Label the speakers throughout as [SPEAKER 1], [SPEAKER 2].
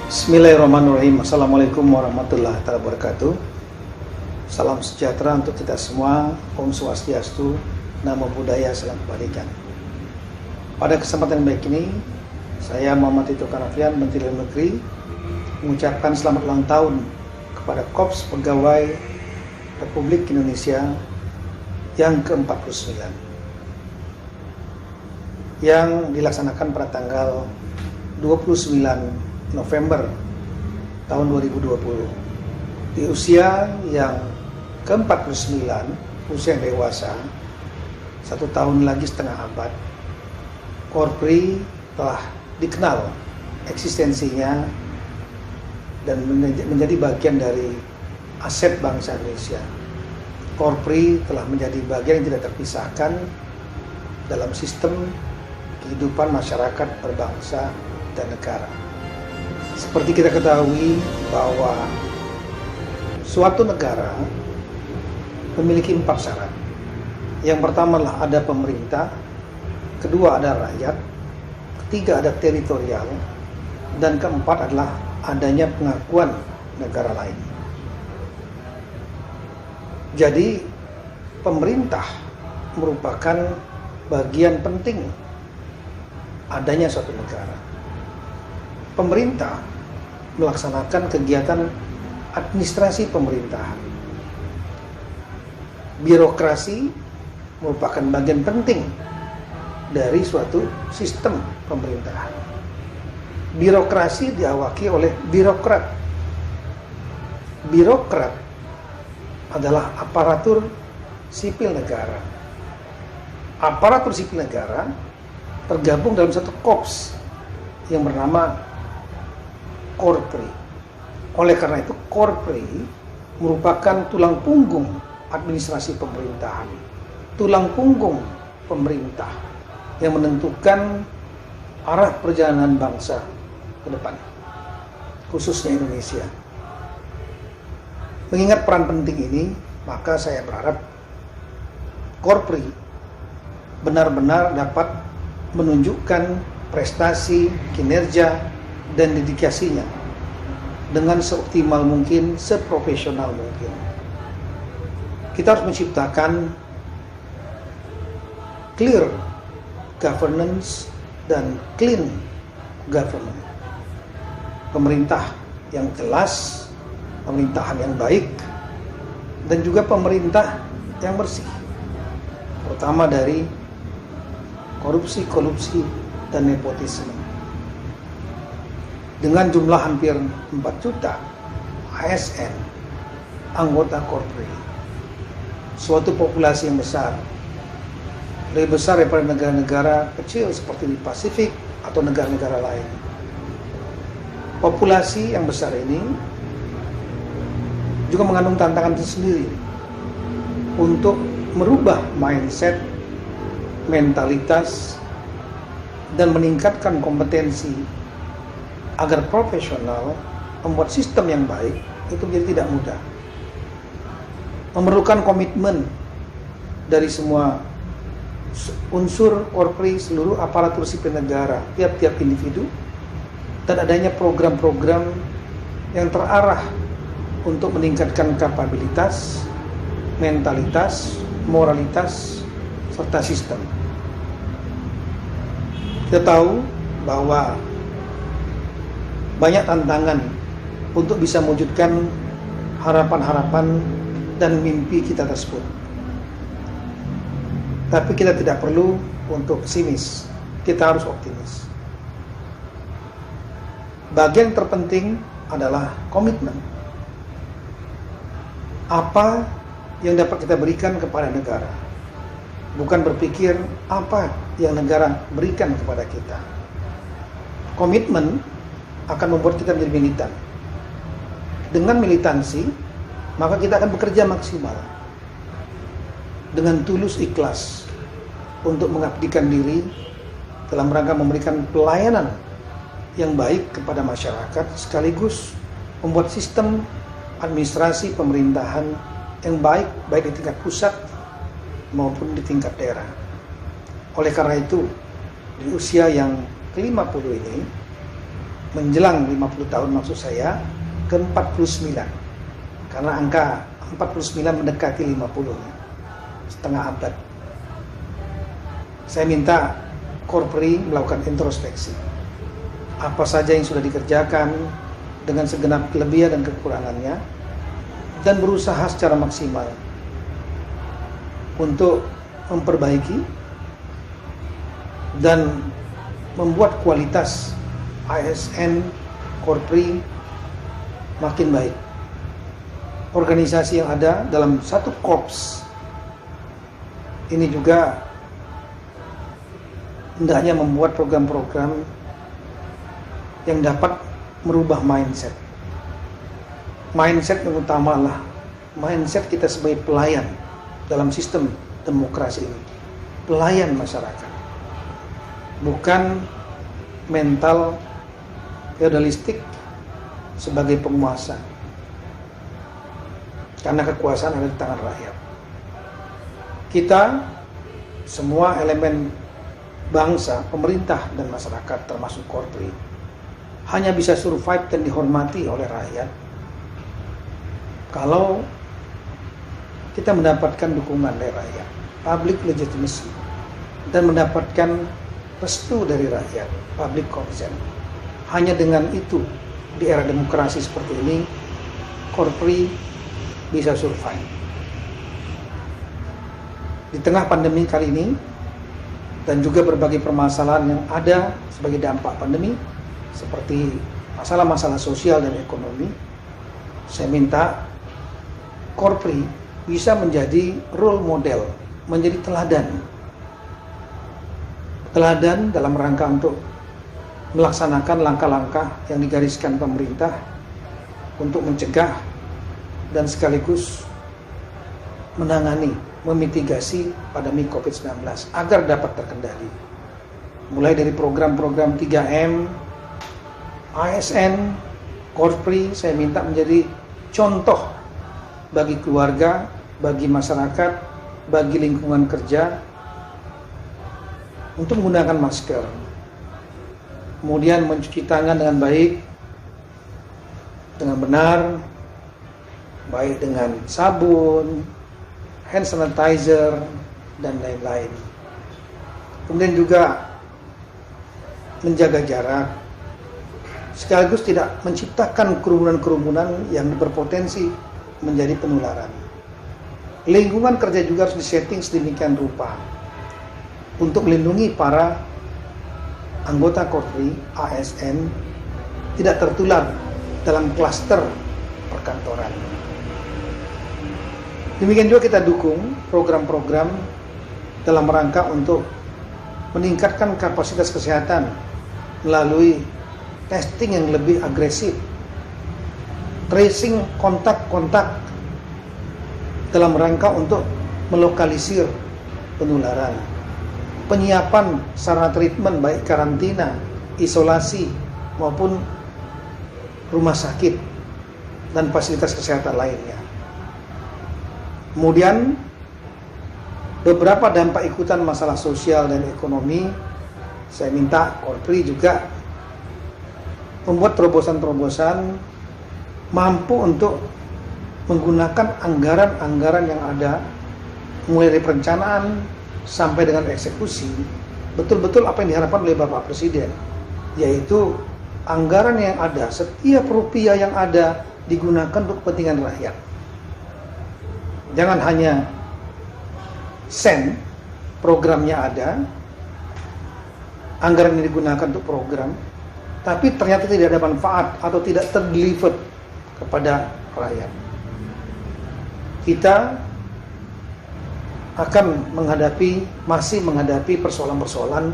[SPEAKER 1] Bismillahirrahmanirrahim. Assalamualaikum warahmatullahi wabarakatuh. Salam sejahtera untuk kita semua. Om Swastiastu, Namo Buddhaya, salam kebajikan. Pada kesempatan baik ini, saya Muhammad Tito Karnavian, Menteri Dalam Negeri, mengucapkan selamat ulang tahun kepada Korps Pegawai Republik Indonesia yang ke-49 yang dilaksanakan pada tanggal 29 November tahun 2020. Di usia yang ke-49, usia yang dewasa, 1 tahun lagi setengah abad, Korpri telah dikenal eksistensinya dan menjadi bagian dari aset bangsa Indonesia. Korpri telah menjadi bagian yang tidak terpisahkan dalam sistem kehidupan masyarakat berbangsa dan negara. Seperti kita ketahui bahwa suatu negara memiliki 4 syarat. Yang pertama adalah ada pemerintah, kedua ada rakyat, ketiga ada teritorial, dan keempat adalah adanya pengakuan negara lain. Jadi pemerintah merupakan bagian penting adanya suatu negara. Pemerintah melaksanakan kegiatan administrasi pemerintahan. Birokrasi merupakan bagian penting dari suatu sistem pemerintahan. Birokrasi diawaki oleh birokrat. Birokrat adalah aparatur sipil negara. Aparatur sipil negara tergabung dalam satu korps yang bernama Korpri. Oleh karena itu, Korpri merupakan tulang punggung administrasi pemerintahan, tulang punggung pemerintah yang menentukan arah perjalanan bangsa ke depan, khususnya Indonesia. Mengingat peran penting ini, maka saya berharap Korpri benar-benar dapat menunjukkan prestasi, kinerja, dan dedikasinya dengan seoptimal mungkin, seprofesional mungkin. Kita harus menciptakan clear governance dan clean government. Pemerintah yang jelas, pemerintahan yang baik, dan juga pemerintah yang bersih, terutama dari korupsi dan nepotisme. Dengan jumlah hampir 4 juta ASN, anggota Korpri, suatu populasi yang besar, lebih besar daripada negara-negara kecil seperti di Pasifik atau negara-negara lain. Populasi yang besar ini juga mengandung tantangan tersendiri untuk merubah mindset, mentalitas, dan meningkatkan kompetensi agar profesional membuat sistem yang baik itu menjadi tidak mudah. Memerlukan komitmen dari semua unsur Korpri, seluruh aparatur sipil negara, tiap-tiap individu, dan adanya program-program yang terarah untuk meningkatkan kapabilitas, mentalitas, moralitas, serta sistem. Kita tahu bahwa banyak tantangan untuk bisa mewujudkan harapan-harapan dan mimpi kita tersebut. Tapi kita tidak perlu untuk pesimis, kita harus optimis. Bagian terpenting adalah komitmen. Apa yang dapat kita berikan kepada negara, bukan berpikir apa yang negara berikan kepada kita. Komitmen akan membuat kita menjadi militan. Dengan militansi, maka kita akan bekerja maksimal dengan tulus ikhlas untuk mengabdikan diri dalam rangka memberikan pelayanan yang baik kepada masyarakat, sekaligus membuat sistem administrasi pemerintahan yang baik di tingkat pusat maupun di tingkat daerah. Oleh karena itu, di usia yang ke-50 ini, menjelang 50 tahun maksud saya, ke 49. Karena angka 49 mendekati 50, setengah abad. Saya minta Korpri melakukan introspeksi. Apa saja yang sudah dikerjakan dengan segenap kelebihan dan kekurangannya, dan berusaha secara maksimal untuk memperbaiki dan membuat kualitas ASN Korpri makin baik. Organisasi yang ada dalam satu korps ini juga hendaknya membuat program-program yang dapat merubah mindset. Mindset yang utama adalah mindset kita sebagai pelayan dalam sistem demokrasi ini. Pelayan masyarakat. Bukan mental feodalistik sebagai penguasa. Karena kekuasaan ada di tangan rakyat. Kita, semua elemen bangsa, pemerintah dan masyarakat termasuk Korpri, hanya bisa survive dan dihormati oleh rakyat kalau kita mendapatkan dukungan dari rakyat, public legitimacy, dan mendapatkan restu dari rakyat, public consent. Hanya dengan itu, di era demokrasi seperti ini, Korpri bisa survive. Di tengah pandemi kali ini, dan juga berbagai permasalahan yang ada sebagai dampak pandemi, seperti masalah-masalah sosial dan ekonomi, saya minta Korpri bisa menjadi role model, menjadi teladan. Teladan dalam rangka untuk melaksanakan langkah-langkah yang digariskan pemerintah untuk mencegah dan sekaligus menangani, memitigasi pandemi COVID-19 agar dapat terkendali. Mulai dari program-program 3M, ASN, Korpri, saya minta menjadi contoh bagi keluarga, bagi masyarakat, bagi lingkungan kerja untuk menggunakan masker, kemudian mencuci tangan dengan baik, dengan benar, baik dengan sabun, hand sanitizer, dan lain-lain. Kemudian juga menjaga jarak, sekaligus tidak menciptakan kerumunan-kerumunan yang berpotensi menjadi penularan. Lingkungan kerja juga harus disetting sedemikian rupa untuk melindungi para anggota Korpri, ASN, tidak tertular dalam klaster perkantoran. Demikian juga kita dukung program-program dalam rangka untuk meningkatkan kapasitas kesehatan melalui testing yang lebih agresif, tracing kontak-kontak dalam rangka untuk melokalisir penularan, penyiapan sarana treatment baik karantina, isolasi maupun rumah sakit dan fasilitas kesehatan lainnya. Kemudian beberapa dampak ikutan masalah sosial dan ekonomi, saya minta Korpri juga membuat terobosan-terobosan mampu untuk menggunakan anggaran-anggaran yang ada mulai dari perencanaan sampai dengan eksekusi, betul-betul apa yang diharapkan oleh Bapak Presiden, yaitu anggaran yang ada, setiap rupiah yang ada digunakan untuk kepentingan rakyat. Jangan hanya sen, programnya ada, anggaran yang digunakan untuk program, tapi ternyata tidak ada manfaat atau tidak terdeliver kepada rakyat. Kita akan masih menghadapi persoalan-persoalan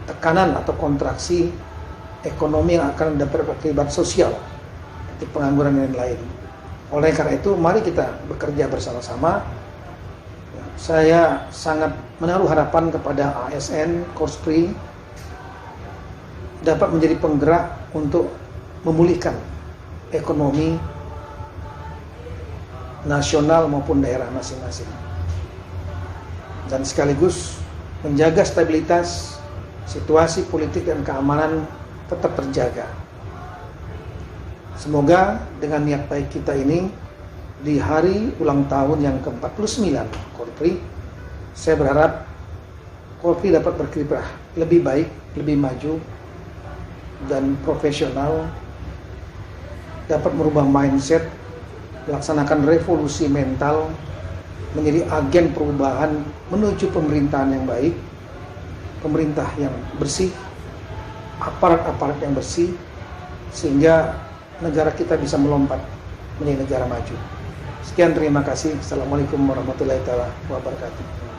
[SPEAKER 1] tekanan atau kontraksi ekonomi yang akan dapat berakibat sosial, seperti pengangguran dan lain-lain. Oleh karena itu, mari kita bekerja bersama-sama. Saya sangat menaruh harapan kepada ASN, Korpri dapat menjadi penggerak untuk memulihkan ekonomi nasional maupun daerah masing-masing, dan sekaligus menjaga stabilitas situasi politik dan keamanan tetap terjaga. Semoga dengan niat baik kita ini, di hari ulang tahun yang ke-49 Korpri, saya berharap Korpri dapat berkiprah lebih baik, lebih maju, dan profesional, dapat merubah mindset, melaksanakan revolusi mental, menjadi agen perubahan menuju pemerintahan yang baik, pemerintah yang bersih, aparat-aparat yang bersih, sehingga negara kita bisa melompat menjadi negara maju. Sekian, terima kasih. Assalamualaikum warahmatullahi wabarakatuh.